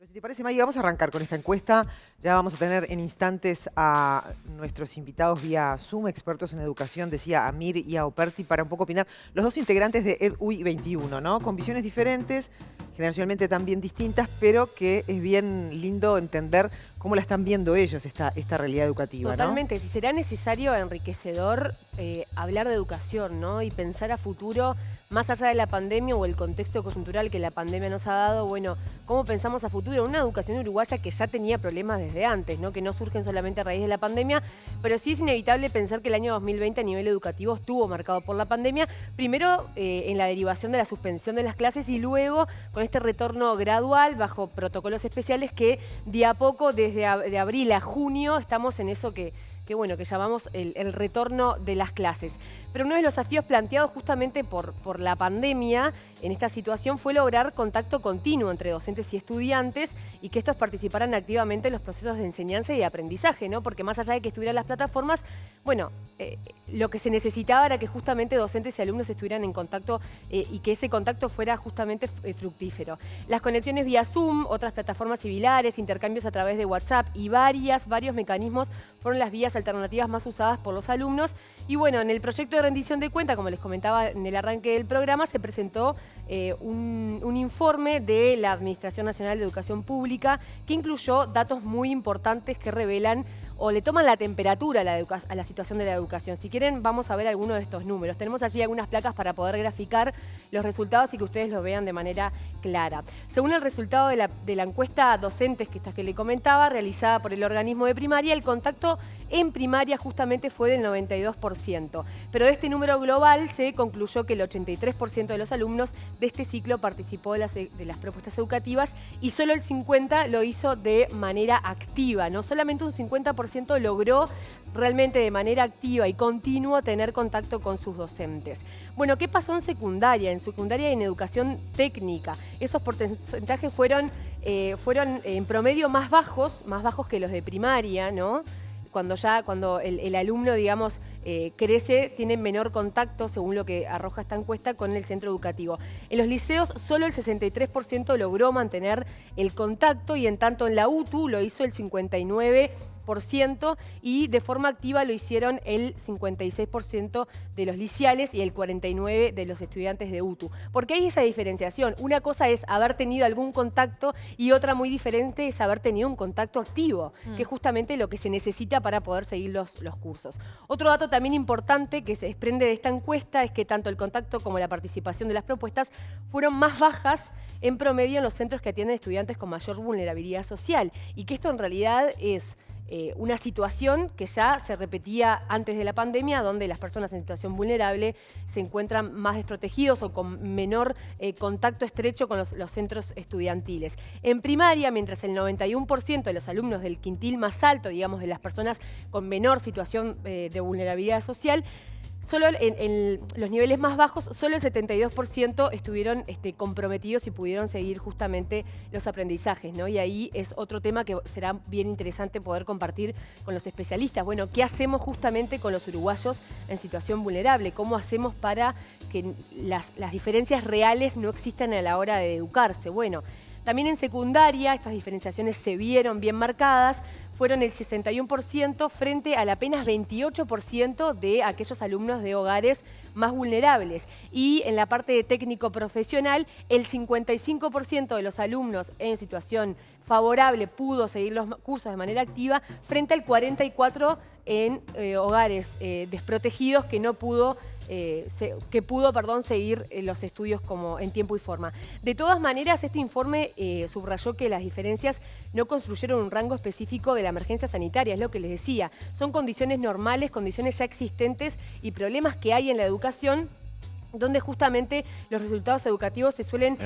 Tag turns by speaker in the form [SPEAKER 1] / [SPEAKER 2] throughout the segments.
[SPEAKER 1] Si te parece, Maggie, vamos a arrancar con esta encuesta. Ya vamos a tener en instantes a nuestros invitados vía Zoom, expertos en educación, decía a Mir y a Operti, para un poco opinar. Los dos integrantes de EdUI 21, ¿no? Con visiones diferentes, generacionalmente también distintas, pero que es bien lindo entender cómo la están viendo ellos, esta realidad educativa,
[SPEAKER 2] Totalmente.
[SPEAKER 1] ¿no?
[SPEAKER 2] Si será necesario, enriquecedor, hablar de educación, ¿no? Y pensar a futuro, más allá de la pandemia o el contexto coyuntural que la pandemia nos ha dado, bueno, cómo pensamos a futuro en una educación uruguaya que ya tenía problemas desde antes, ¿no? Que no surgen solamente a raíz de la pandemia, pero sí es inevitable pensar que el año 2020 a nivel educativo estuvo marcado por la pandemia, primero en la derivación de la suspensión de las clases y luego con este retorno gradual bajo protocolos especiales que de a poco, desde de abril a junio, estamos en eso que llamamos el retorno de las clases. Pero uno de los desafíos planteados justamente por la pandemia en esta situación fue lograr contacto continuo entre docentes y estudiantes y que estos participaran activamente en los procesos de enseñanza y aprendizaje, ¿no? Porque más allá de que estuvieran las plataformas, bueno, lo que se necesitaba era que justamente docentes y alumnos estuvieran en contacto y que ese contacto fuera justamente fructífero. Las conexiones vía Zoom, otras plataformas similares, intercambios a través de WhatsApp y varios mecanismos fueron las vías alternativas más usadas por los alumnos. Y bueno, en el proyecto de rendición de cuenta, como les comentaba en el arranque del programa, se presentó un informe de la Administración Nacional de Educación Pública que incluyó datos muy importantes que revelan o le toman la temperatura a la situación de la educación. Si quieren, vamos a ver algunos de estos números. Tenemos allí algunas placas para poder graficar los resultados y que ustedes lo vean de manera clara. Según el resultado de la encuesta docentes que le comentaba, realizada por el organismo de primaria, el contacto en primaria justamente fue del 92%. Pero de este número global se concluyó que el 83% de los alumnos de este ciclo participó de las propuestas educativas y solo el 50% lo hizo de manera activa, ¿no? Solamente un 50% logró realmente de manera activa y continua tener contacto con sus docentes. Bueno, ¿qué pasó en secundaria? En secundaria y en educación técnica. Esos porcentajes fueron en promedio más bajos que los de primaria, ¿no? Cuando el alumno, digamos, crece, tiene menor contacto, según lo que arroja esta encuesta, con el centro educativo. En los liceos, solo el 63% logró mantener el contacto y en tanto en la UTU lo hizo el 59% y de forma activa lo hicieron el 56% de los liceales y el 49% de los estudiantes de UTU. Porque hay esa diferenciación. Una cosa es haber tenido algún contacto y otra muy diferente es haber tenido un contacto activo, que es justamente lo que se necesita para poder seguir los cursos. Otro dato también importante que se desprende de esta encuesta es que tanto el contacto como la participación de las propuestas fueron más bajas en promedio en los centros que atienden estudiantes con mayor vulnerabilidad social y que esto en realidad es una situación que ya se repetía antes de la pandemia, donde las personas en situación vulnerable se encuentran más desprotegidos o con menor contacto estrecho con los centros estudiantiles. En primaria, mientras el 91% de los alumnos del quintil más alto, digamos, de las personas con menor situación de vulnerabilidad social, solo en los niveles más bajos, solo el 72% estuvieron comprometidos y pudieron seguir justamente los aprendizajes, ¿no? Y ahí es otro tema que será bien interesante poder compartir con los especialistas. Bueno, ¿qué hacemos justamente con los uruguayos en situación vulnerable? ¿Cómo hacemos para que las diferencias reales no existan a la hora de educarse? Bueno, también en secundaria estas diferenciaciones se vieron bien marcadas. Fueron el 61% frente al apenas 28% de aquellos alumnos de hogares más vulnerables. Y en la parte de técnico profesional, el 55% de los alumnos en situación favorable pudo seguir los cursos de manera activa, frente al 44% en hogares desprotegidos que pudo seguir los estudios como en tiempo y forma. De todas maneras, este informe subrayó que las diferencias no construyeron un rango específico de la emergencia sanitaria, es lo que les decía. Son condiciones normales, condiciones ya existentes y problemas que hay en la educación donde justamente los resultados educativos se suelen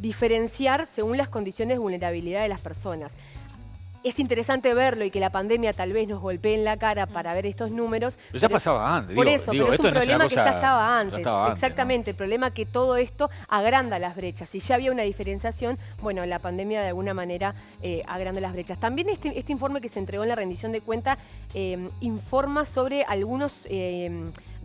[SPEAKER 2] diferenciar según las condiciones de vulnerabilidad de las personas. Es interesante verlo y que la pandemia tal vez nos golpee en la cara para ver estos números.
[SPEAKER 3] Pero ya pasaba antes.
[SPEAKER 2] Por eso, pero es un problema que ya estaba antes.
[SPEAKER 3] Exactamente,
[SPEAKER 2] ¿no? El problema es que todo esto agranda las brechas. Si ya había una diferenciación, bueno, la pandemia de alguna manera agranda las brechas. También este informe que se entregó en la rendición de cuenta informa sobre algunos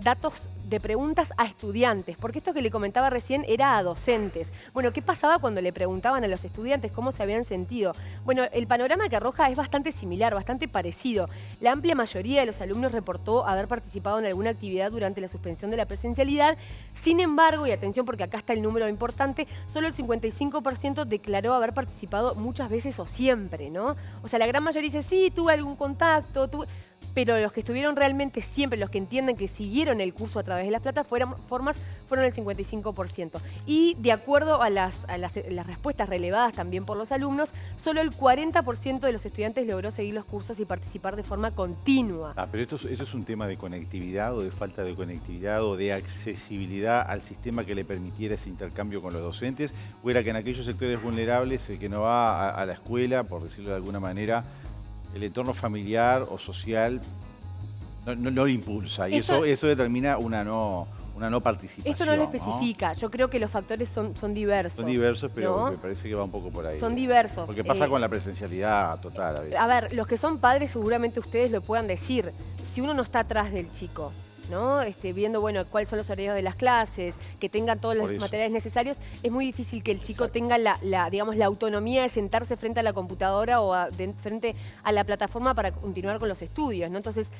[SPEAKER 2] datos de preguntas a estudiantes, porque esto que le comentaba recién era a docentes. Bueno, ¿qué pasaba cuando le preguntaban a los estudiantes cómo se habían sentido? Bueno, el panorama que arroja es bastante similar, bastante parecido. La amplia mayoría de los alumnos reportó haber participado en alguna actividad durante la suspensión de la presencialidad. Sin embargo, y atención porque acá está el número importante, solo el 55% declaró haber participado muchas veces o siempre, ¿no? O sea, la gran mayoría dice, sí, tuve algún contacto, pero los que estuvieron realmente siempre, los que entienden que siguieron el curso a través de las plataformas, fueron el 55%. Y de acuerdo a las respuestas relevadas también por los alumnos, solo el 40% de los estudiantes logró seguir los cursos y participar de forma continua.
[SPEAKER 3] Pero eso es un tema de conectividad o de falta de conectividad o de accesibilidad al sistema que le permitiera ese intercambio con los docentes, o era que en aquellos sectores vulnerables, el que no va a la escuela, por decirlo de alguna manera, el entorno familiar o social no lo impulsa y eso determina una no participación.
[SPEAKER 2] Esto no lo especifica, ¿no? Yo creo que los factores son diversos.
[SPEAKER 3] Son diversos, pero
[SPEAKER 2] ¿no?
[SPEAKER 3] me parece que va un poco por ahí.
[SPEAKER 2] Son diversos.
[SPEAKER 3] Porque pasa con la presencialidad total a veces.
[SPEAKER 2] A ver, los que son padres seguramente ustedes lo puedan decir. Si uno no está atrás del chico, ¿no? Viendo, bueno, cuáles son los horarios de las clases, que tengan todos los materiales necesarios, es muy difícil que el chico tenga digamos, la autonomía de sentarse frente a la computadora o frente a la plataforma para continuar con los estudios, ¿no? Entonces,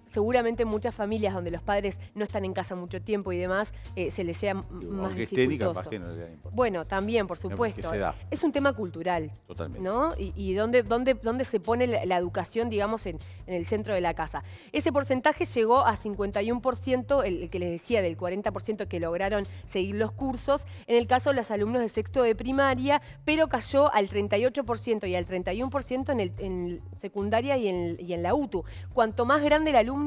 [SPEAKER 2] seguramente muchas familias donde los padres no están en casa mucho tiempo y demás, se les sea más dificultoso.
[SPEAKER 3] Capaz que no le da importancia.
[SPEAKER 2] Bueno, también, por supuesto. Es un tema cultural.
[SPEAKER 3] Totalmente.
[SPEAKER 2] ¿No? Y dónde se pone la educación, digamos, en el centro de la casa. Ese porcentaje llegó a 51%, el que les decía, del 40% que lograron seguir los cursos, en el caso de los alumnos de sexto de primaria, pero cayó al 38% y al 31% en secundaria y en la UTU. Cuanto más grande el alumno,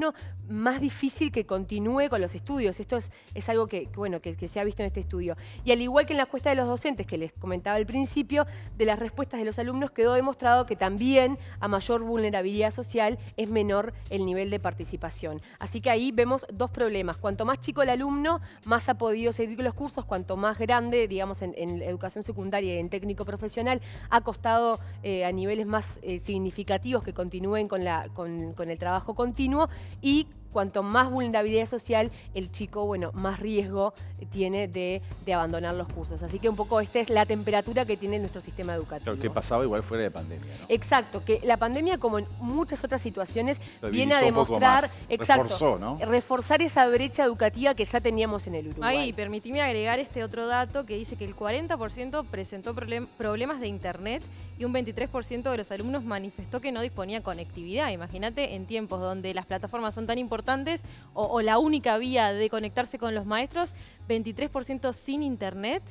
[SPEAKER 2] más difícil que continúe con los estudios. Esto es algo que se ha visto en este estudio. Y al igual que en la encuesta de los docentes que les comentaba al principio, de las respuestas de los alumnos quedó demostrado que también a mayor vulnerabilidad social es menor el nivel de participación. Así que ahí vemos dos problemas. Cuanto más chico el alumno, más ha podido seguir los cursos. Cuanto más grande, digamos, en educación secundaria y en técnico profesional, ha costado a niveles más significativos que continúen con el trabajo continuo. Y cuanto más vulnerabilidad social, el chico, bueno, más riesgo tiene de abandonar los cursos. Así que un poco esta es la temperatura que tiene nuestro sistema educativo.
[SPEAKER 3] Lo que pasaba igual fuera de pandemia, ¿no?
[SPEAKER 2] Exacto, que la pandemia, como en muchas otras situaciones, viene a demostrar,
[SPEAKER 3] reforzó, ¿no?
[SPEAKER 2] Reforzar esa brecha educativa que ya teníamos en el Uruguay.
[SPEAKER 4] Ahí, permitime agregar este otro dato que dice que el 40% presentó problemas de internet y un 23% de los alumnos manifestó que no disponía conectividad. Imagínate en tiempos donde las plataformas son tan importantes o la única vía de conectarse con los maestros, 23% sin internet.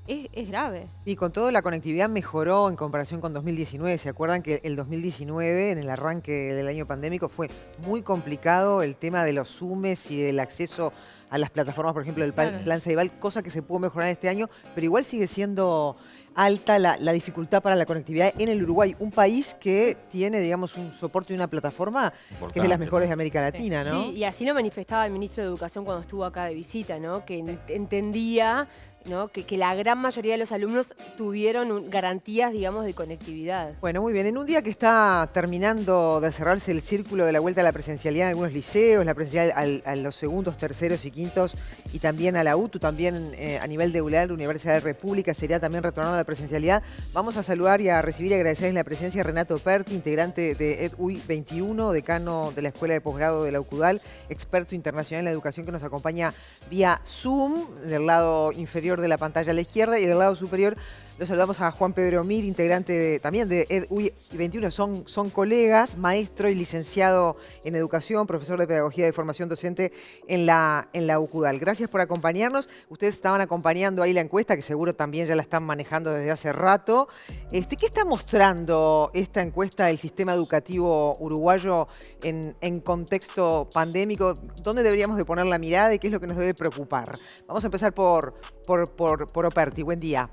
[SPEAKER 4] Es grave.
[SPEAKER 1] Y con todo, la conectividad mejoró en comparación con 2019. ¿Se acuerdan que el 2019, en el arranque del año pandémico, fue muy complicado el tema de los Zoomes y del acceso a las plataformas, por ejemplo, del Plan Ceibal, cosa que se pudo mejorar este año, pero igual sigue siendo alta la dificultad para la conectividad en el Uruguay, un país que tiene, digamos, un soporte y una plataforma que es de las mejores de América Latina, ¿no?
[SPEAKER 2] Sí, y así lo manifestaba el ministro de Educación cuando estuvo acá de visita, ¿no? Que entendía, ¿no? que la gran mayoría de los alumnos tuvieron garantías, digamos, de conectividad.
[SPEAKER 1] Bueno, muy bien. En un día que está terminando de cerrarse el círculo de la vuelta a la presencialidad en algunos liceos, la presencialidad a los segundos, terceros y quintos, y también a la UTU, también a nivel de ULAR, Universidad de la República, sería también retornando a la presencialidad. Vamos a saludar y a recibir y agradecerles la presencia de Renato Operti, integrante de EDUI 21, decano de la Escuela de Posgrado de la UCUDAL, experto internacional en la educación, que nos acompaña vía Zoom, del lado inferior de la pantalla a la izquierda, y del lado superior lo saludamos a Juan Pedro Mir, integrante también de EDUI 21. Son colegas, maestro y licenciado en educación, profesor de pedagogía de formación docente en la UCUDAL. Gracias por acompañarnos. Ustedes estaban acompañando ahí la encuesta, que seguro también ya la están manejando desde hace rato. ¿Qué está mostrando esta encuesta del sistema educativo uruguayo en contexto pandémico? ¿Dónde deberíamos de poner la mirada y qué es lo que nos debe preocupar? Vamos a empezar por Operti. Buen día.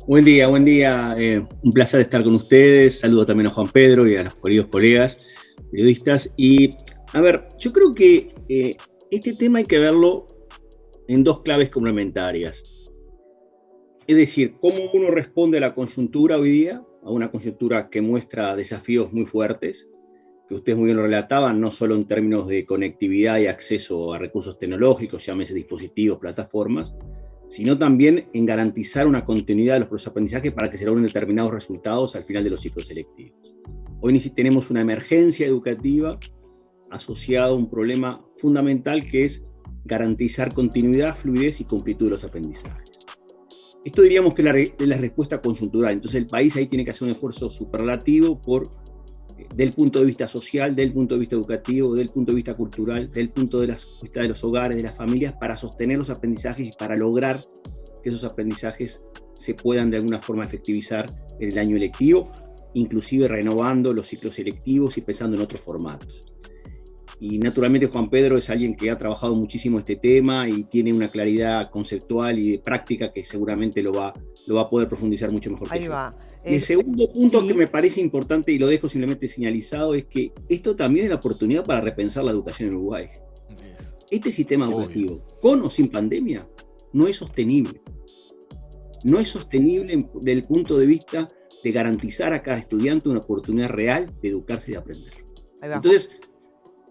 [SPEAKER 5] Buen día, buen día. Un placer estar con ustedes. Saludo también a Juan Pedro y a los queridos colegas periodistas. Y, a ver, yo creo que este tema hay que verlo en dos claves complementarias. Es decir, cómo uno responde a la coyuntura hoy día, a una coyuntura que muestra desafíos muy fuertes, que ustedes muy bien lo relataban, no solo en términos de conectividad y acceso a recursos tecnológicos, llámese dispositivos, plataformas, sino también en garantizar una continuidad de los procesos de aprendizaje para que se logren determinados resultados al final de los ciclos selectivos. Hoy tenemos una emergencia educativa asociada a un problema fundamental que es garantizar continuidad, fluidez y completud de los aprendizajes. Esto diríamos que es la respuesta coyuntural, entonces el país ahí tiene que hacer un esfuerzo superlativo del punto de vista social, del punto de vista educativo, del punto de vista cultural, del punto de vista de los hogares, de las familias, para sostener los aprendizajes y para lograr que esos aprendizajes se puedan de alguna forma efectivizar en el año lectivo, inclusive renovando los ciclos selectivos y pensando en otros formatos. Y naturalmente Juan Pedro es alguien que ha trabajado muchísimo este tema y tiene una claridad conceptual y de práctica que seguramente lo va a poder profundizar mucho mejor que yo.
[SPEAKER 1] Ahí va.
[SPEAKER 5] Y el segundo punto que me parece importante, y lo dejo simplemente señalizado, es que esto también es la oportunidad para repensar la educación en Uruguay. Este sistema educativo, con o sin pandemia, no es sostenible. No es sostenible desde el punto de vista de garantizar a cada estudiante una oportunidad real de educarse y de aprender.
[SPEAKER 1] Ahí va.
[SPEAKER 5] Entonces,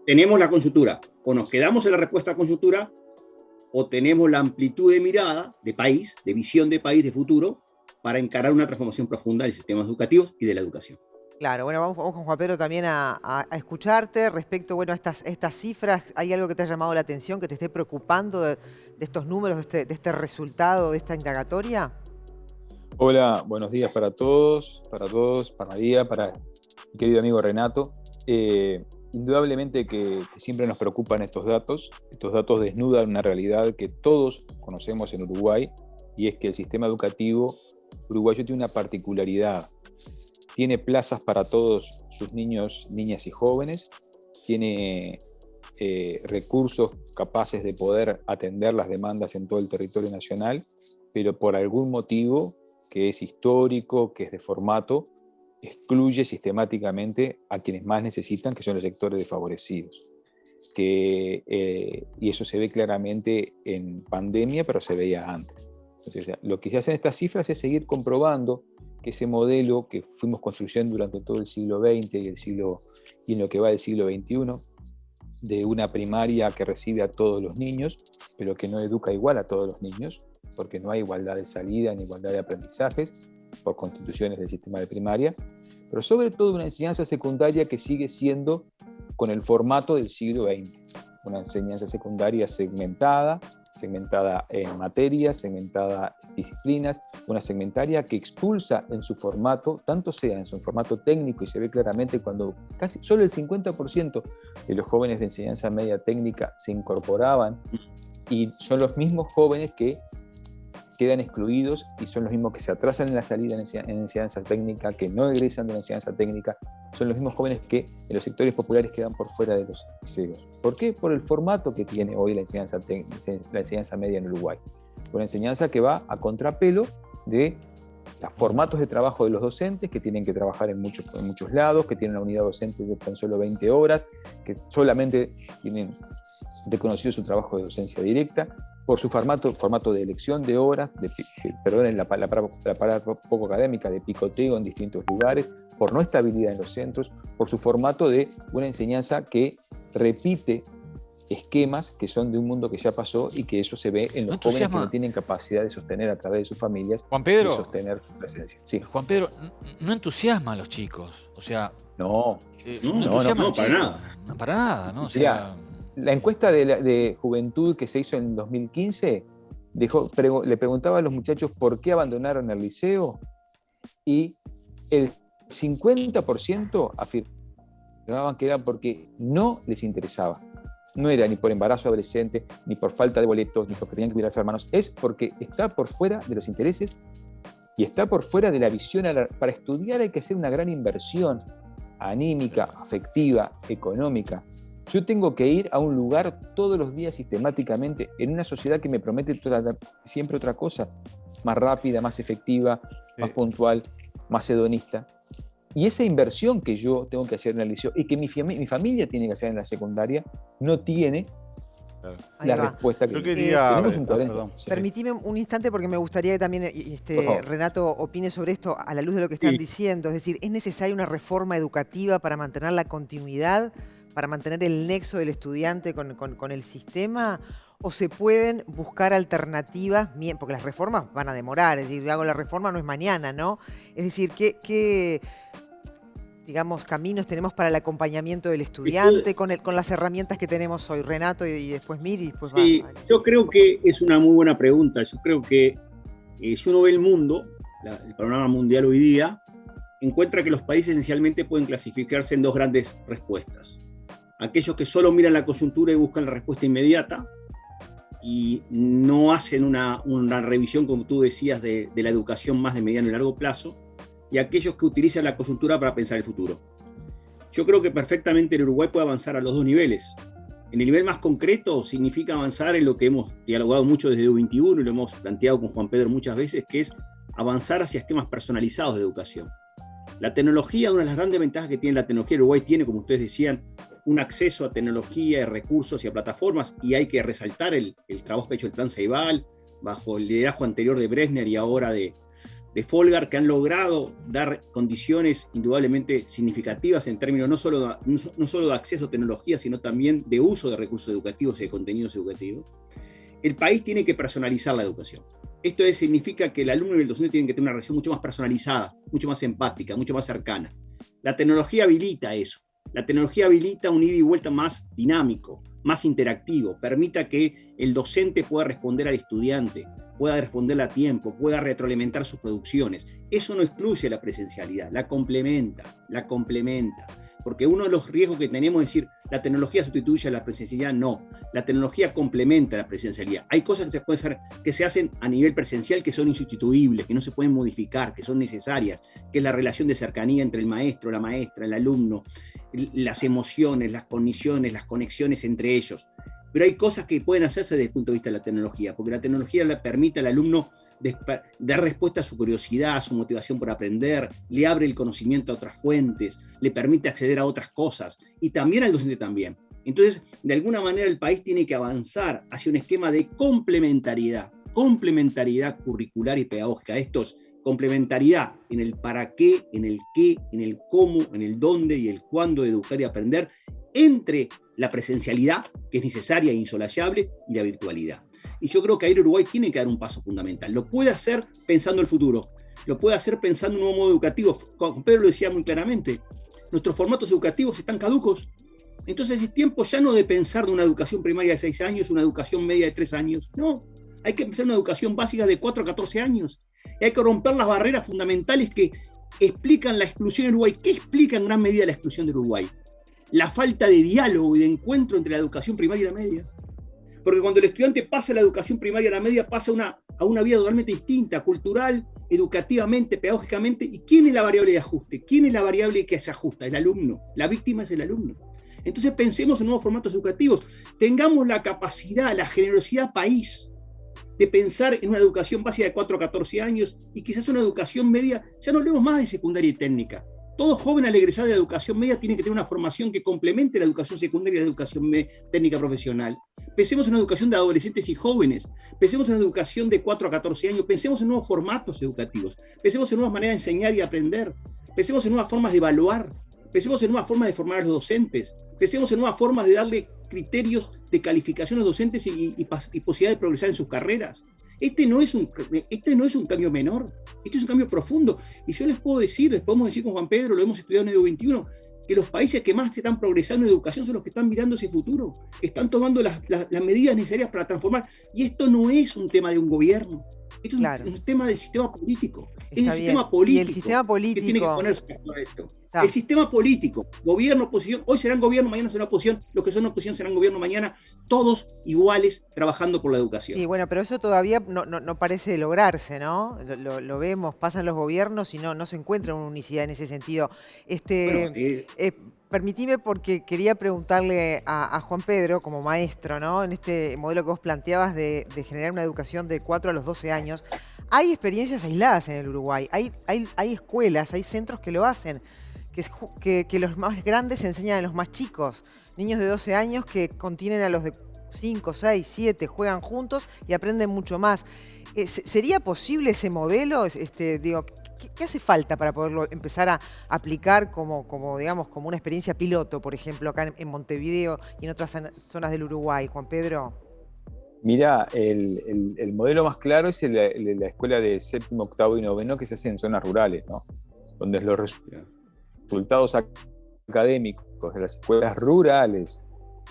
[SPEAKER 5] tenemos la coyuntura. O nos quedamos en la respuesta a coyuntura, o tenemos la amplitud de mirada de país, de visión de país, de futuro, para encarar una transformación profunda del sistema educativo y de la educación.
[SPEAKER 1] Claro, bueno, vamos con Juan Pedro también a escucharte respecto, bueno, a estas cifras. ¿Hay algo que te ha llamado la atención, que te esté preocupando de estos números, de este resultado, de esta indagatoria?
[SPEAKER 6] Hola, buenos días para todos, para María, para mi querido amigo Renato. Indudablemente que siempre nos preocupan estos datos. Estos datos desnudan una realidad que todos conocemos en Uruguay, y es que el sistema educativo uruguayo tiene una particularidad. Tiene plazas para todos sus niños, niñas y jóvenes, tiene recursos capaces de poder atender las demandas en todo el territorio nacional, pero por algún motivo que es histórico, que es de formato, excluye sistemáticamente a quienes más necesitan, que son los sectores desfavorecidos. Y eso se ve claramente en pandemia, pero se veía antes. Entonces, lo que se hace en estas cifras es seguir comprobando que ese modelo que fuimos construyendo durante todo el siglo XX y en lo que va del siglo XXI, de una primaria que recibe a todos los niños, pero que no educa igual a todos los niños, porque no hay igualdad de salida ni igualdad de aprendizajes por constituciones del sistema de primaria, pero sobre todo una enseñanza secundaria que sigue siendo con el formato del siglo XX, una enseñanza secundaria segmentada en materias, segmentada en disciplinas, una segmentaria que expulsa en su formato, tanto sea en su formato técnico, y se ve claramente cuando casi solo el 50% de los jóvenes de enseñanza media técnica se incorporaban, y son los mismos jóvenes que quedan excluidos y son los mismos que se atrasan en la salida en enseñanza técnica, que no egresan de la enseñanza técnica, son los mismos jóvenes que en los sectores populares quedan por fuera de los liceos. ¿Por qué? Por el formato que tiene hoy la enseñanza media en Uruguay. Una enseñanza que va a contrapelo de los formatos de trabajo de los docentes, que tienen que trabajar en muchos lados, que tienen una unidad docente de tan solo 20 horas, que solamente tienen reconocido su trabajo de docencia directa, por su formato de elección de horas, perdonen la palabra poco académica, de picoteo en distintos lugares, por no estabilidad en los centros, por su formato de una enseñanza que repite esquemas que son de un mundo que ya pasó, y que eso se ve en los jóvenes que no tienen capacidad de sostener a través de sus familias,
[SPEAKER 7] Juan Pedro,
[SPEAKER 6] de sostener su presencia. Sí.
[SPEAKER 7] Juan Pedro, no entusiasma a los chicos, o sea...
[SPEAKER 6] No,
[SPEAKER 5] para nada.
[SPEAKER 7] No, para nada, ¿no? O sea...
[SPEAKER 6] La encuesta de juventud que se hizo en 2015 le preguntaba a los muchachos por qué abandonaron el liceo, y el 50% afirmaban que era porque no les interesaba. No era ni por embarazo adolescente, ni por falta de boletos, ni porque tenían que cuidar a sus hermanos. Es porque está por fuera de los intereses y está por fuera de la visión. Para estudiar hay que hacer una gran inversión anímica, afectiva, económica. Yo tengo que ir a un lugar todos los días sistemáticamente en una sociedad que me promete siempre otra cosa, más rápida, más efectiva, más puntual, más hedonista. Y esa inversión que yo tengo que hacer en el liceo y que mi familia tiene que hacer en la secundaria, no tiene
[SPEAKER 1] Ahí
[SPEAKER 6] la
[SPEAKER 1] va.
[SPEAKER 6] respuesta que
[SPEAKER 3] Yo quería...
[SPEAKER 6] tenemos un 40.
[SPEAKER 3] perdón.
[SPEAKER 6] Sí.
[SPEAKER 1] Permitime un instante porque me gustaría que también
[SPEAKER 6] Por favor.
[SPEAKER 1] Renato opine sobre esto a la luz de lo que están
[SPEAKER 5] Sí.
[SPEAKER 1] diciendo. Es decir, ¿es necesaria una reforma educativa para mantener la continuidad, para mantener el nexo del estudiante con el sistema? ¿O se pueden buscar alternativas? Porque las reformas van a demorar, es decir, hago la reforma no es mañana, ¿no? Es decir, ¿qué digamos, caminos tenemos para el acompañamiento del estudiante con las herramientas que tenemos hoy? Renato y después Miri y después
[SPEAKER 5] Sí,
[SPEAKER 1] va.
[SPEAKER 5] yo creo que es una muy buena pregunta. Yo creo que si uno ve el mundo, el panorama mundial hoy día, encuentra que los países esencialmente pueden clasificarse en dos grandes respuestas. Aquellos que solo miran la coyuntura y buscan la respuesta inmediata y no hacen una revisión, como tú decías, de la educación más de mediano y largo plazo, y aquellos que utilizan la coyuntura para pensar el futuro. Yo creo que perfectamente el Uruguay puede avanzar a los dos niveles. En el nivel más concreto significa avanzar en lo que hemos dialogado mucho desde EU21 y lo hemos planteado con Juan Pedro muchas veces, que es avanzar hacia esquemas personalizados de educación. La tecnología, una de las grandes ventajas que tiene la tecnología, el Uruguay tiene, como ustedes decían, un acceso a tecnología, a recursos y a plataformas, y hay que resaltar el trabajo que ha hecho el Plan Ceibal, bajo el liderazgo anterior de Bresner y ahora de Folgar, que han logrado dar condiciones indudablemente significativas en términos no solo de acceso a tecnología, sino también de uso de recursos educativos y de contenidos educativos. El país tiene que personalizar la educación. Esto significa que el alumno y el docente tienen que tener una relación mucho más personalizada, mucho más empática, mucho más cercana. La tecnología habilita eso. La tecnología habilita un ida y vuelta más dinámico, más interactivo, permita que el docente pueda responder al estudiante, pueda responderle a tiempo, pueda retroalimentar sus producciones. Eso no excluye la presencialidad, la complementa, porque uno de los riesgos que tenemos es decir, la tecnología sustituye a la presencialidad. No, la tecnología complementa la presencialidad. Hay cosas que se hacen a nivel presencial que son insustituibles, que no se pueden modificar, que son necesarias, que es la relación de cercanía entre el maestro, la maestra, el alumno, las emociones, las cogniciones, las conexiones entre ellos. Pero hay cosas que pueden hacerse desde el punto de vista de la tecnología, porque la tecnología le permite al alumno dar respuesta a su curiosidad, a su motivación por aprender, le abre el conocimiento a otras fuentes, le permite acceder a otras cosas, y también al docente también. Entonces, de alguna manera el país tiene que avanzar hacia un esquema de complementariedad curricular y pedagógica. Esto es complementariedad en el para qué, en el qué, en el cómo, en el dónde y el cuándo de educar y aprender, entre la presencialidad, que es necesaria e insolayable, y la virtualidad. Y yo creo que ahí Uruguay tiene que dar un paso fundamental. Lo puede hacer pensando el futuro, lo puede hacer pensando en un nuevo modo educativo. Juan Pedro lo decía muy claramente, nuestros formatos educativos están caducos. Entonces es tiempo ya no de pensar de una educación primaria de 6 años, una educación media de 3 años. No, hay que empezar una educación básica de 4 a 14 años. Y hay que romper las barreras fundamentales que explican la exclusión de Uruguay. ¿Qué explica en gran medida la exclusión de Uruguay? La falta de diálogo y de encuentro entre la educación primaria y la media. Porque cuando el estudiante pasa de la educación primaria a la media, pasa a una vida totalmente distinta, cultural, educativamente, pedagógicamente. ¿Y quién es la variable de ajuste? ¿Quién es la variable que se ajusta? El alumno. La víctima es el alumno. Entonces pensemos en nuevos formatos educativos. Tengamos la capacidad, la generosidad país de pensar en una educación básica de 4 a 14 años y quizás una educación media. Ya no hablemos más de secundaria y técnica. Todo joven al egresar de la educación media tiene que tener una formación que complemente la educación secundaria y la educación técnica profesional. Pensemos en una educación de adolescentes y jóvenes. Pensemos en una educación de 4 a 14 años. Pensemos en nuevos formatos educativos. Pensemos en nuevas maneras de enseñar y aprender. Pensemos en nuevas formas de evaluar. Pensemos en nuevas formas de formar a los docentes. Pensemos en nuevas formas de darle criterios de calificación a los docentes y posibilidad de progresar en sus carreras. Este no es un cambio menor, este es un cambio profundo. Y yo les podemos decir con Juan Pedro, lo hemos estudiado en el EU21, que los países que más están progresando en educación son los que están mirando ese futuro, están tomando las medidas necesarias para transformar. Y esto no es un tema de un gobierno, esto es un tema del sistema político. Es el sistema político.
[SPEAKER 1] Y el sistema político
[SPEAKER 5] que tiene que ponerse a esto. El sistema político, gobierno, oposición, hoy serán gobierno, mañana serán oposición, los que son oposición serán gobierno mañana, todos iguales trabajando por la educación.
[SPEAKER 1] Y bueno, pero eso todavía no parece lograrse, ¿no? Lo vemos, pasan los gobiernos y no se encuentra una unicidad en ese sentido. Permitime porque quería preguntarle a Juan Pedro, como maestro, ¿no? En este modelo que vos planteabas de generar una educación de 4 a los 12 años, hay experiencias aisladas en el Uruguay, hay escuelas, hay centros que lo hacen, que los más grandes enseñan a los más chicos, niños de 12 años que contienen a los de 5, 6, 7 juegan juntos y aprenden mucho más. ¿Sería posible ese modelo? Digo, ¿qué hace falta para poderlo empezar a aplicar digamos, como una experiencia piloto, por ejemplo, acá en Montevideo y en otras zonas del Uruguay, Juan Pedro?
[SPEAKER 6] Mira, el modelo más claro es la escuela de séptimo, octavo y noveno que se hace en zonas rurales, ¿no? Donde los resultados académicos de las escuelas rurales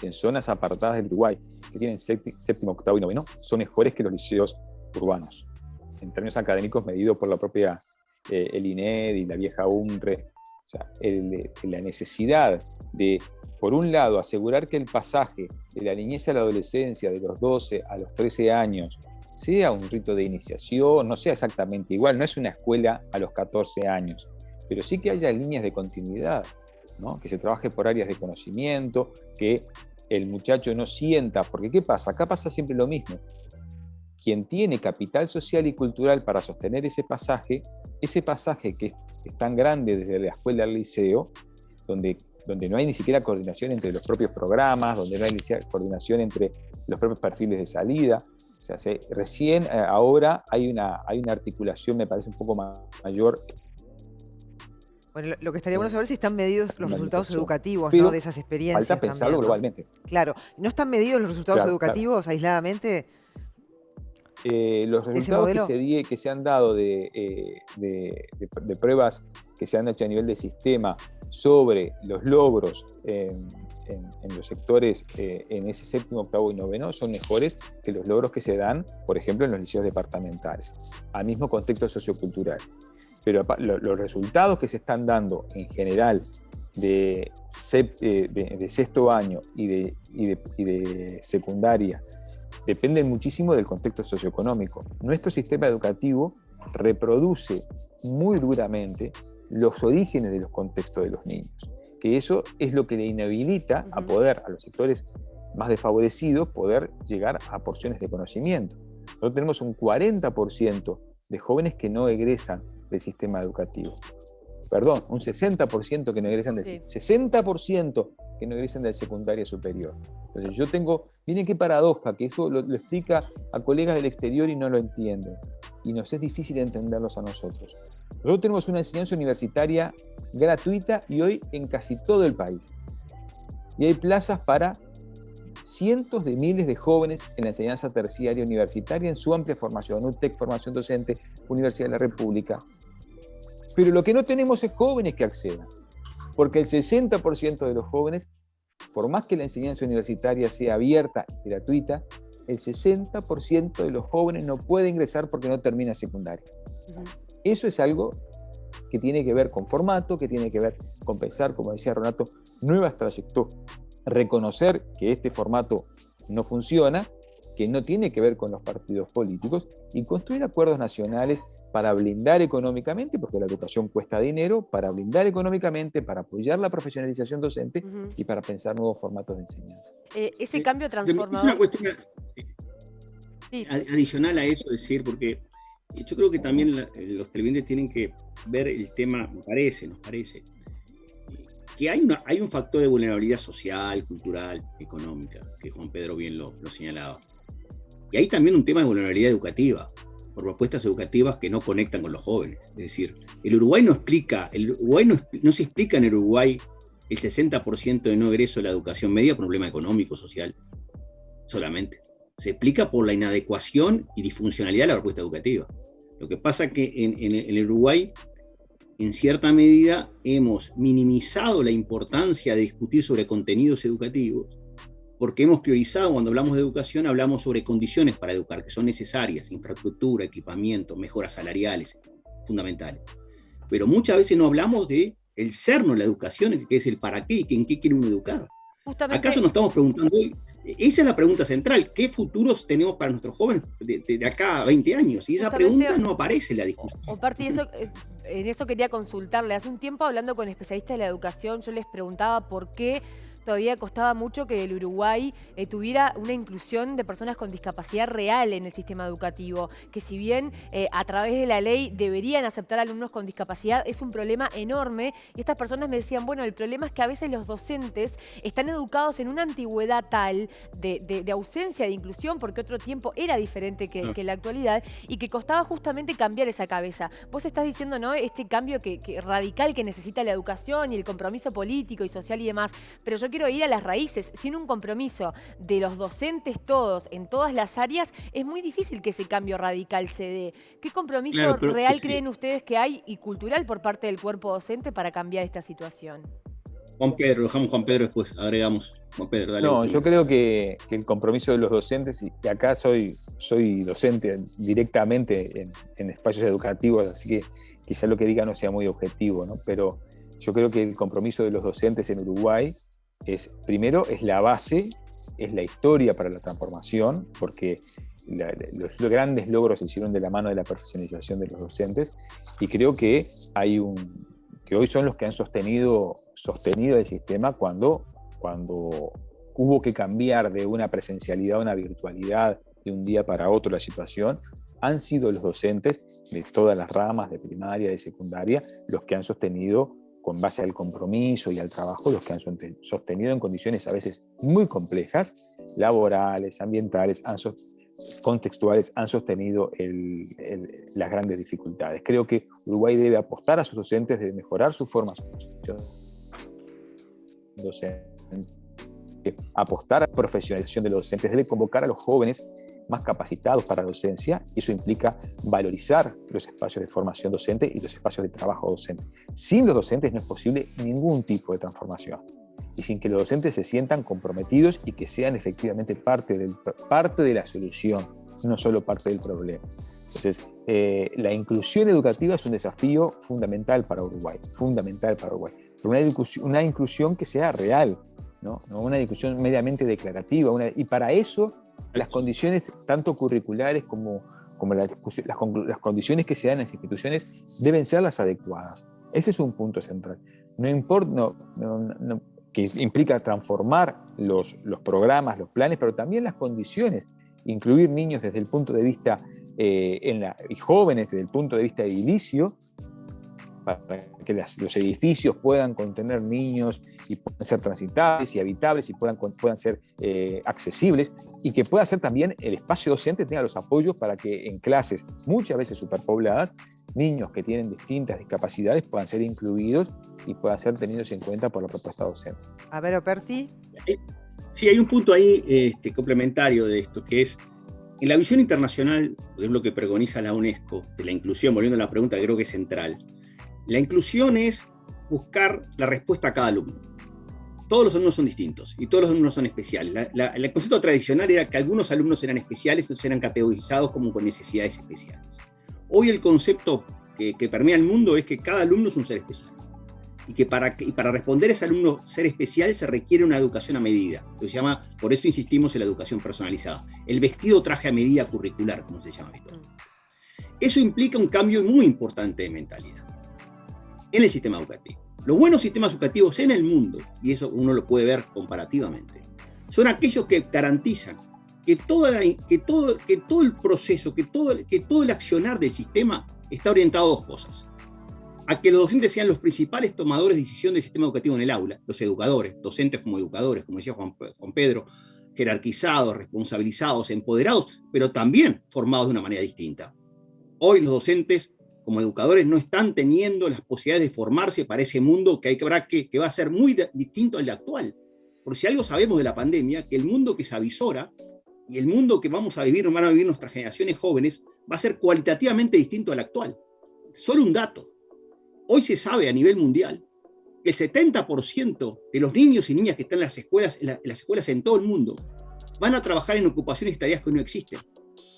[SPEAKER 6] en zonas apartadas del Uruguay, que tienen séptimo, octavo y noveno, son mejores que los liceos urbanos, en términos académicos medidos por la propia el INED y la vieja UNRE. O sea, la necesidad de, por un lado, asegurar que el pasaje de la niñez a la adolescencia, de los 12 a los 13 años, sea un rito de iniciación, no sea exactamente igual, no es una escuela a los 14 años, pero sí que haya líneas de continuidad, ¿no? Que se trabaje por áreas de conocimiento, que el muchacho no sienta, porque ¿qué pasa? Acá pasa siempre lo mismo. Quien tiene capital social y cultural para sostener ese pasaje que es tan grande desde la escuela al liceo, donde no hay ni siquiera coordinación entre los propios programas, donde no hay ni siquiera coordinación entre los propios perfiles de salida. O sea, recién ahora hay una articulación, me parece, un poco mayor.
[SPEAKER 1] Bueno, lo que estaría bueno saber si están medidos los resultados educativos,
[SPEAKER 6] ¿no?
[SPEAKER 1] De esas experiencias.
[SPEAKER 6] Falta pensarlo
[SPEAKER 1] también, ¿no?
[SPEAKER 6] globalmente.
[SPEAKER 1] Claro. ¿No están medidos los resultados educativos aisladamente?
[SPEAKER 6] Los resultados que se han dado de pruebas que se han hecho a nivel de sistema sobre los logros en los sectores en ese séptimo, octavo y noveno son mejores que los logros que se dan, por ejemplo, en los liceos departamentales, al mismo contexto sociocultural. Pero los resultados que se están dando en general de sexto año y de secundaria dependen muchísimo del contexto socioeconómico. Nuestro sistema educativo reproduce muy duramente los orígenes de los contextos de los niños, que eso es lo que le inhabilita a los sectores más desfavorecidos, poder llegar a porciones de conocimiento. Nosotros tenemos un 40% de jóvenes que no egresan del sistema educativo. Perdón, un 60% que no egresan del 60% que no egresan del secundaria superior. Entonces yo miren qué paradoja, que eso lo explica a colegas del exterior y no lo entienden. Y nos es difícil entenderlos a nosotros. Nosotros tenemos una enseñanza universitaria gratuita y hoy en casi todo el país. Y hay plazas para cientos de miles de jóvenes en la enseñanza terciaria universitaria en su amplia formación, UTEC, formación docente, Universidad de la República. Pero lo que no tenemos es jóvenes que accedan, porque el 60% de los jóvenes, por más que la enseñanza universitaria sea abierta y gratuita, el 60% de los jóvenes no puede ingresar porque no termina secundaria. Eso es algo que tiene que ver con formato, que tiene que ver con pensar, como decía Renato, nuevas trayectorias. Reconocer que este formato no funciona, que no tiene que ver con los partidos políticos, y construir acuerdos nacionales para blindar económicamente, porque la educación cuesta dinero, para blindar económicamente, para apoyar la profesionalización docente y para pensar nuevos formatos de enseñanza.
[SPEAKER 2] Ese cambio transformador.
[SPEAKER 5] Es una cuestión adicional a eso, decir, porque yo creo que también los televidentes tienen que ver el tema, nos parece, que hay un factor de vulnerabilidad social, cultural, económica, que Juan Pedro bien lo señalaba. Y hay también un tema de vulnerabilidad educativa, por propuestas educativas que no conectan con los jóvenes. Es decir, el Uruguay no se explica en el Uruguay el 60% de no egreso a la educación media por un problema económico, social, solamente. Se explica por la inadecuación y disfuncionalidad de la propuesta educativa. Lo que pasa es que en el Uruguay, en cierta medida, hemos minimizado la importancia de discutir sobre contenidos educativos, porque hemos priorizado, cuando hablamos de educación, hablamos sobre condiciones para educar, que son necesarias, infraestructura, equipamiento, mejoras salariales, fundamentales. Pero muchas veces no hablamos del cerno de la educación, que es el para qué y en qué quiere uno educar.
[SPEAKER 2] Justamente,
[SPEAKER 5] ¿Acaso nos estamos preguntando hoy? Esa es la pregunta central. ¿Qué futuros tenemos para nuestros jóvenes de acá a 20 años? Y esa pregunta no aparece en la discusión.
[SPEAKER 2] En eso quería consultarle. Hace un tiempo, hablando con especialistas de la educación, yo les preguntaba por qué todavía costaba mucho que el Uruguay tuviera una inclusión de personas con discapacidad real en el sistema educativo, que si bien a través de la ley deberían aceptar alumnos con discapacidad, es un problema enorme. Y estas personas me decían, bueno, el problema es que a veces los docentes están educados en una antigüedad tal de ausencia de inclusión, porque otro tiempo era diferente que la actualidad, y que costaba justamente cambiar esa cabeza. Vos estás diciendo, ¿no?, este cambio radical que necesita la educación y el compromiso político y social y demás, pero yo quiero ir a las raíces. Sin un compromiso de los docentes todos, en todas las áreas, es muy difícil que ese cambio radical se dé. ¿Qué compromiso real creen ustedes que hay y cultural por parte del cuerpo docente para cambiar esta situación?
[SPEAKER 5] Juan Pedro, dejamos Juan Pedro después, agregamos. Juan Pedro, dale.
[SPEAKER 6] No, yo creo que el compromiso de los docentes, y acá soy docente directamente en espacios educativos, así que quizá lo que diga no sea muy objetivo, ¿no? Pero yo creo que el compromiso de los docentes en Uruguay primero, es la base, es la historia para la transformación, porque los grandes logros se hicieron de la mano de la profesionalización de los docentes, y creo que que hoy son los que han sostenido el sistema cuando hubo que cambiar de una presencialidad a una virtualidad de un día para otro la situación. Han sido los docentes de todas las ramas, de primaria, de secundaria, los que han sostenido, con base al compromiso y al trabajo, los que han sostenido en condiciones a veces muy complejas, laborales, ambientales, contextuales, han sostenido las grandes dificultades. Creo que Uruguay debe apostar a sus docentes, debe mejorar su formación docente, apostar a la profesionalización de los docentes, debe convocar a los jóvenes más capacitados para la docencia, y eso implica valorizar los espacios de formación docente y los espacios de trabajo docente. Sin los docentes no es posible ningún tipo de transformación, y sin que los docentes se sientan comprometidos y que sean efectivamente parte de la solución, no solo parte del problema. Entonces, la inclusión educativa es un desafío fundamental para Uruguay, pero una inclusión que sea real, no una inclusión meramente declarativa, y para eso las condiciones tanto curriculares como las condiciones que se dan en las instituciones deben ser las adecuadas. Ese es un punto central. No importa, que implica transformar los programas, los planes, pero también las condiciones, incluir niños desde el punto de vista y jóvenes desde el punto de vista edilicio, para que los edificios puedan contener niños y puedan ser transitables y habitables y puedan ser accesibles, y que pueda ser también el espacio docente tenga los apoyos para que en clases muchas veces superpobladas, niños que tienen distintas discapacidades puedan ser incluidos y puedan ser tenidos en cuenta por la propuesta docente.
[SPEAKER 1] A ver, Operti.
[SPEAKER 5] Sí, hay un punto ahí complementario de esto, que es en la visión internacional, por ejemplo, que preconiza la UNESCO, de la inclusión, volviendo a la pregunta que creo que es central. La inclusión es buscar la respuesta a cada alumno. Todos los alumnos son distintos y todos los alumnos son especiales. El concepto tradicional era que algunos alumnos eran especiales, entonces eran categorizados como con necesidades especiales. Hoy el concepto que permea el mundo es que cada alumno es un ser especial. Y que para responder a ese alumno ser especial se requiere una educación a medida. Que se llama, por eso insistimos en la educación personalizada. El vestido traje a medida curricular, como se llama habitualmente. Eso implica un cambio muy importante de mentalidad en el sistema educativo. Los buenos sistemas educativos en el mundo, y eso uno lo puede ver comparativamente, son aquellos que garantizan que todo el proceso, que todo el accionar del sistema está orientado a dos cosas. A que los docentes sean los principales tomadores de decisión del sistema educativo en el aula, los educadores, docentes como educadores, como decía Juan Pedro, jerarquizados, responsabilizados, empoderados, pero también formados de una manera distinta. Hoy los docentes como educadores no están teniendo las posibilidades de formarse para ese mundo que va a ser muy distinto al de actual. Por si algo sabemos de la pandemia, que el mundo que se avisora y el mundo que van a vivir nuestras generaciones jóvenes va a ser cualitativamente distinto al actual. Solo un dato. Hoy se sabe a nivel mundial que el 70% de los niños y niñas que están en las escuelas en todo el mundo van a trabajar en ocupaciones y tareas que hoy no existen.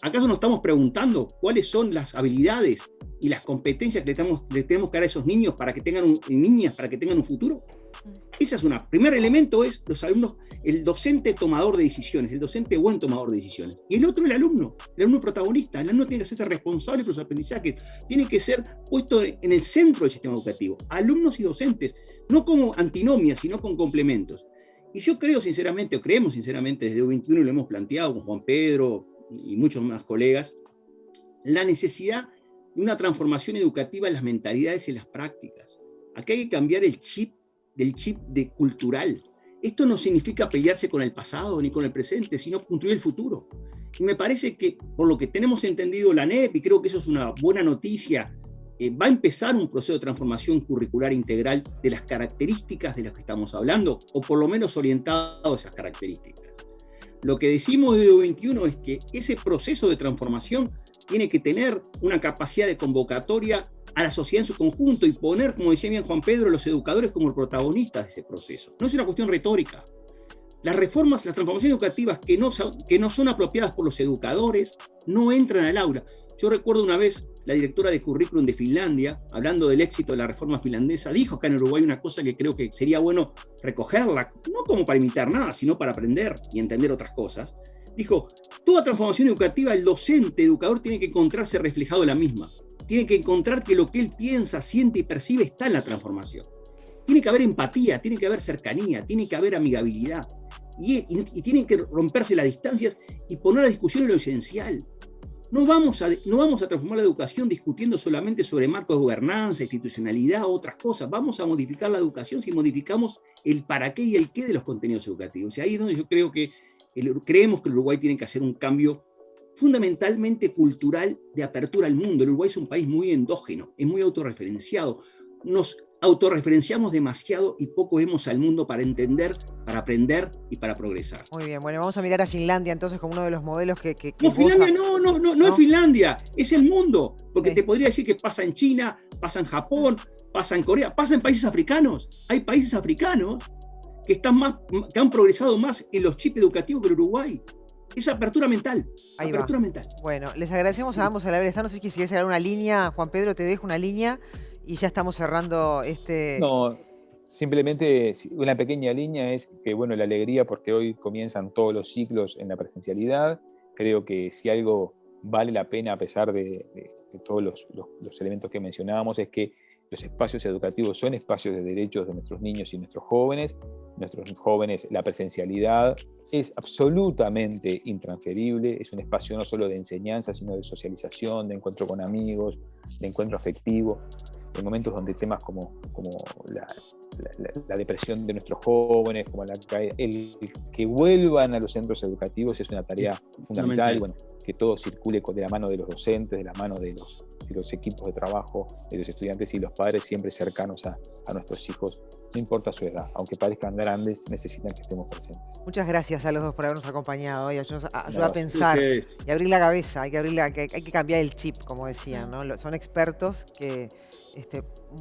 [SPEAKER 5] ¿Acaso nos estamos preguntando cuáles son las habilidades y las competencias que le tenemos que dar a esos niños para que tengan niñas para que tengan un futuro? Ese es una. Primer elemento es los alumnos, el docente tomador de decisiones, el docente buen tomador de decisiones. Y el otro, el alumno protagonista. El alumno tiene que hacerse responsable por sus aprendizajes, tiene que ser puesto en el centro del sistema educativo. Alumnos y docentes, no como antinomias, sino con complementos. Y yo creo sinceramente, o creemos sinceramente desde U21, y lo hemos planteado con Juan Pedro y muchos más colegas, la necesidad de una transformación educativa en las mentalidades y en las prácticas. Aquí hay que cambiar el chip de cultural. Esto no significa pelearse con el pasado ni con el presente, sino construir el futuro. Y me parece que, por lo que tenemos entendido la ANEP, y creo que eso es una buena noticia, va a empezar un proceso de transformación curricular integral de las características de las que estamos hablando, o por lo menos orientado a esas características. Lo que decimos de U21 es que ese proceso de transformación tiene que tener una capacidad de convocatoria a la sociedad en su conjunto y poner, como decía bien Juan Pedro, a los educadores como protagonistas de ese proceso. No es una cuestión retórica. Las reformas, las transformaciones educativas que no son apropiadas por los educadores no entran al aula. Yo recuerdo una vez la directora de currículum de Finlandia, hablando del éxito de la reforma finlandesa, dijo acá en Uruguay una cosa que creo que sería bueno recogerla, no como para imitar nada, sino para aprender y entender otras cosas. Dijo, toda transformación educativa, el docente, educador, tiene que encontrarse reflejado en la misma. Tiene que encontrar que lo que él piensa, siente y percibe está en la transformación. Tiene que haber empatía, tiene que haber cercanía, tiene que haber amigabilidad. Y tienen que romperse las distancias y poner a discusión en lo esencial. No vamos a transformar la educación discutiendo solamente sobre marcos de gobernanza, institucionalidad, otras cosas. Vamos a modificar la educación si modificamos el para qué y el qué de los contenidos educativos. Y ahí es donde yo creo que creemos que el Uruguay tiene que hacer un cambio fundamentalmente cultural de apertura al mundo. El Uruguay es un país muy endógeno, es muy autorreferenciado. Nos autorreferenciamos demasiado y poco vemos al mundo para entender, para aprender y para progresar.
[SPEAKER 1] Muy bien, bueno, vamos a mirar a Finlandia entonces como uno de los modelos que
[SPEAKER 5] no, Finlandia no es Finlandia, es el mundo. Porque te podría decir que pasa en China, pasa en Japón, pasa en Corea, pasa en países africanos. Hay países africanos que han progresado más en los chips educativos que el Uruguay. Es apertura mental. Mental.
[SPEAKER 1] Bueno, les agradecemos a ambos al haber estado. No sé si quieres dar una línea, Juan Pedro, te dejo una línea y ya estamos cerrando este...
[SPEAKER 6] No, simplemente una pequeña línea es que, bueno, la alegría porque hoy comienzan todos los ciclos en la presencialidad. Creo que si algo vale la pena, a pesar de todos los elementos que mencionábamos, es que los espacios educativos son espacios de derechos de nuestros niños y nuestros jóvenes. Nuestros jóvenes, la presencialidad es absolutamente intransferible, es un espacio no solo de enseñanza, sino de socialización, de encuentro con amigos, de encuentro afectivo. En momentos donde temas como la depresión de nuestros jóvenes, como el que vuelvan a los centros educativos es una tarea fundamental. Bueno, que todo circule de la mano de los docentes, de la mano de los equipos de trabajo, de los estudiantes y los padres siempre cercanos a nuestros hijos, no importa su edad, aunque parezcan grandes, necesitan que estemos presentes.
[SPEAKER 1] Muchas gracias a los dos por habernos acompañado y ayuda a pensar y abrir la cabeza, hay que cambiar el chip, como decían, ¿no? Son expertos que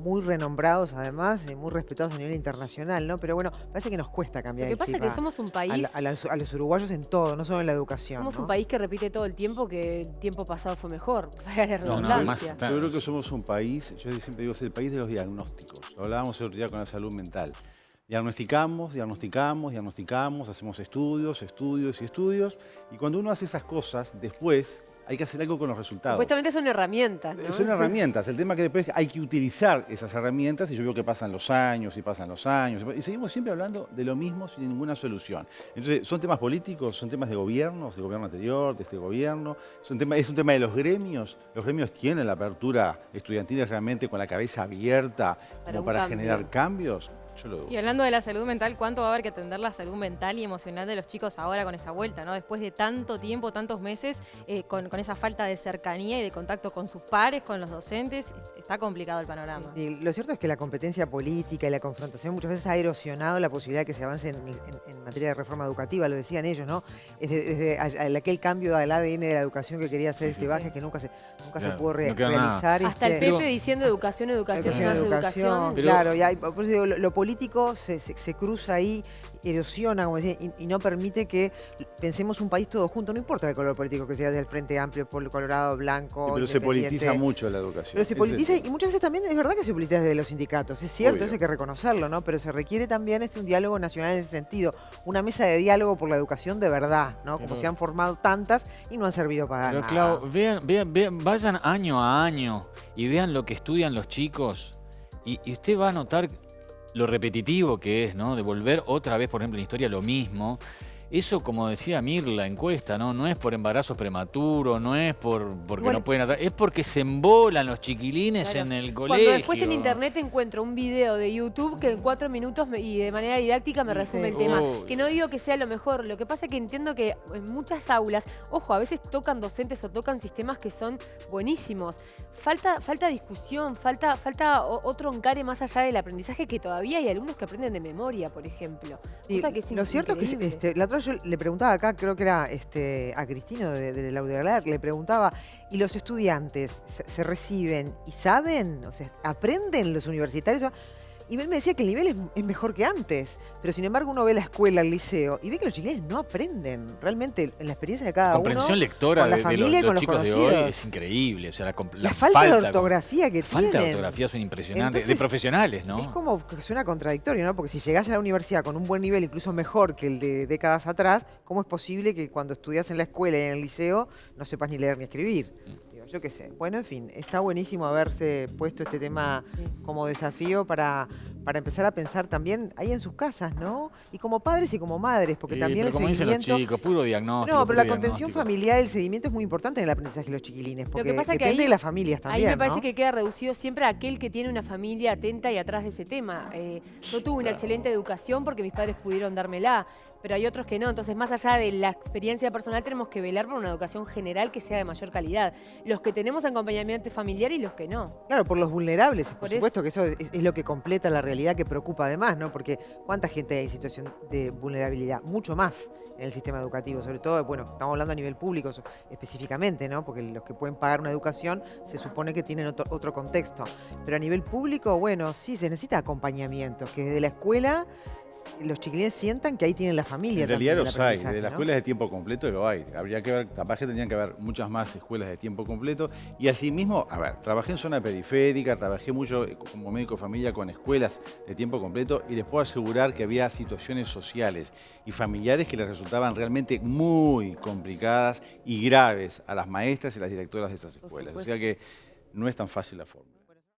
[SPEAKER 1] muy renombrados además, y muy respetados a nivel internacional, ¿no? Pero bueno, parece que nos cuesta cambiar el chip.
[SPEAKER 2] Lo que pasa es que somos un país...
[SPEAKER 1] A los uruguayos en todo, no solo en la educación.
[SPEAKER 2] Somos,
[SPEAKER 1] ¿no?
[SPEAKER 2] un país que repite todo el tiempo que el tiempo pasado fue mejor. Para la redundancia.
[SPEAKER 3] Yo creo que somos un país, yo siempre digo, es el país de los diagnósticos. Lo hablábamos el otro día con la salud mental. Diagnosticamos, hacemos estudios, y cuando uno hace esas cosas, después hay que hacer algo con los resultados.
[SPEAKER 2] Supuestamente son herramientas, ¿no?
[SPEAKER 3] Son herramientas. El tema es que después hay que utilizar esas herramientas y yo veo que pasan los años y seguimos siempre hablando de lo mismo sin ninguna solución. Entonces, son temas políticos, son temas de gobiernos, del gobierno anterior, de este gobierno. Es un tema de los gremios. Los gremios tienen la apertura estudiantil realmente con la cabeza abierta para generar cambios.
[SPEAKER 4] Y hablando de la salud mental, ¿cuánto va a haber que atender la salud mental y emocional de los chicos ahora con esta vuelta, ¿no? Después de tanto tiempo, tantos meses, con esa falta de cercanía y de contacto con sus pares, con los docentes, está complicado el panorama.
[SPEAKER 1] Y lo cierto es que la competencia política y la confrontación muchas veces ha erosionado la posibilidad de que se avance en materia de reforma educativa, lo decían ellos, ¿no? Desde aquel cambio del ADN de la educación que quería hacer Vázquez, que nunca se pudo realizar.
[SPEAKER 2] Hasta el Pepe diciendo educación, más educación.
[SPEAKER 1] Claro, y por eso digo, lo político se cruza ahí, erosiona, como decía, y no permite que pensemos un país todo junto. No importa el color político que sea, del Frente Amplio, Colorado, Blanco,
[SPEAKER 3] pero se politiza mucho la educación.
[SPEAKER 1] Pero se politiza, y muchas veces también es verdad que se politiza desde los sindicatos. Es cierto, Obvio. Eso hay que reconocerlo, ¿no? Pero se requiere también un diálogo nacional en ese sentido. Una mesa de diálogo por la educación de verdad, ¿no? Como se han formado tantas y no han servido para nada.
[SPEAKER 7] Pero Clau, vean, vayan año a año y vean lo que estudian los chicos y usted va a notar lo repetitivo que es, ¿no? De volver otra vez, por ejemplo, en historia lo mismo. Eso, como decía Mir, la encuesta, ¿no? No es por embarazos prematuros, no es porque
[SPEAKER 2] Bueno,
[SPEAKER 7] no pueden es porque se embolan los chiquilines
[SPEAKER 2] Claro.
[SPEAKER 7] en el
[SPEAKER 2] Cuando
[SPEAKER 7] colegio.
[SPEAKER 2] después en internet encuentro un video de YouTube que en 4 minutos y de manera didáctica me resume el tema.
[SPEAKER 7] Uy.
[SPEAKER 2] Que no digo que sea lo mejor, lo que pasa es que entiendo que en muchas aulas, ojo, a veces tocan docentes o tocan sistemas que son buenísimos. Falta discusión, falta otro encare más allá del aprendizaje, que todavía hay alumnos que aprenden de memoria, por ejemplo.
[SPEAKER 1] Y
[SPEAKER 2] Cosa que es
[SPEAKER 1] lo cierto es
[SPEAKER 2] increíble.
[SPEAKER 1] que la otra vez yo le preguntaba acá, creo que era a Cristino de la Audialar, le preguntaba, ¿y los estudiantes se reciben y saben? O sea, ¿aprenden los universitarios? Y él me decía que el nivel es mejor que antes, pero sin embargo uno ve la escuela, el liceo, y ve que los chiquilines no aprenden. Realmente, en la experiencia de cada
[SPEAKER 7] Comprensión
[SPEAKER 1] uno,
[SPEAKER 7] lectora
[SPEAKER 1] con la
[SPEAKER 7] de
[SPEAKER 1] familia y
[SPEAKER 7] los
[SPEAKER 1] con los
[SPEAKER 7] chicos de hoy
[SPEAKER 1] conocidos.
[SPEAKER 7] es increíble. O sea,
[SPEAKER 1] La falta de ortografía que
[SPEAKER 7] falta de
[SPEAKER 1] tienen.
[SPEAKER 7] ortografía son impresionantes.
[SPEAKER 1] Entonces,
[SPEAKER 7] de profesionales, ¿no?
[SPEAKER 1] Es como que suena contradictorio, ¿no? Porque si llegás a la universidad con un buen nivel, incluso mejor que el de décadas atrás, ¿cómo es posible que cuando estudias en la escuela y en el liceo no sepas ni leer ni escribir? Digo, yo qué sé. Bueno, en fin, está buenísimo haberse puesto este tema como desafío para empezar a pensar también ahí en sus casas, ¿no? Y como padres y como madres, porque
[SPEAKER 7] Sí,
[SPEAKER 1] también
[SPEAKER 7] pero
[SPEAKER 1] el
[SPEAKER 7] como dicen los
[SPEAKER 1] seguimiento...
[SPEAKER 7] chicos, puro diagnóstico.
[SPEAKER 1] No, pero la
[SPEAKER 7] puro
[SPEAKER 1] contención
[SPEAKER 7] diagnóstico.
[SPEAKER 1] familiar, el seguimiento es muy importante en el aprendizaje de los chiquilines,
[SPEAKER 2] Lo
[SPEAKER 1] porque
[SPEAKER 2] que pasa que
[SPEAKER 1] depende
[SPEAKER 2] ahí-
[SPEAKER 1] de las familias también,
[SPEAKER 2] Ahí me parece
[SPEAKER 1] ¿no?
[SPEAKER 2] que queda reducido siempre a aquel que tiene una familia atenta y atrás de ese tema. Yo tuve una excelente educación porque mis padres pudieron dármela, pero hay otros que no. Entonces, más allá de la experiencia personal, tenemos que velar por una educación general que sea de mayor calidad. Los que tenemos acompañamiento familiar y los que no.
[SPEAKER 1] Claro, por los vulnerables, por
[SPEAKER 2] Por
[SPEAKER 1] supuesto que eso es lo que completa la realidad que preocupa además, ¿no? Porque ¿cuánta gente hay en situación de vulnerabilidad? Mucho más en el sistema educativo, sobre todo, bueno, estamos hablando a nivel público específicamente, ¿no? Porque los que pueden pagar una educación se supone que tienen otro contexto. Pero a nivel público, bueno, sí, se necesita acompañamiento, que desde la escuela los chiquilines sientan que ahí tienen la familia.
[SPEAKER 3] En realidad
[SPEAKER 1] también,
[SPEAKER 3] los
[SPEAKER 1] el
[SPEAKER 3] hay,
[SPEAKER 1] aprendizaje,
[SPEAKER 3] de las
[SPEAKER 1] ¿no?
[SPEAKER 3] escuelas de tiempo completo lo hay. Habría que ver, capaz que tendrían que haber muchas más escuelas de tiempo completo. Y asimismo, a ver, trabajé en zona periférica, trabajé mucho como médico de familia con escuelas de tiempo completo y les puedo asegurar que había situaciones sociales y familiares que les resultaban realmente muy complicadas y graves a las maestras y las directoras de esas escuelas. O sea que no es tan fácil la fórmula.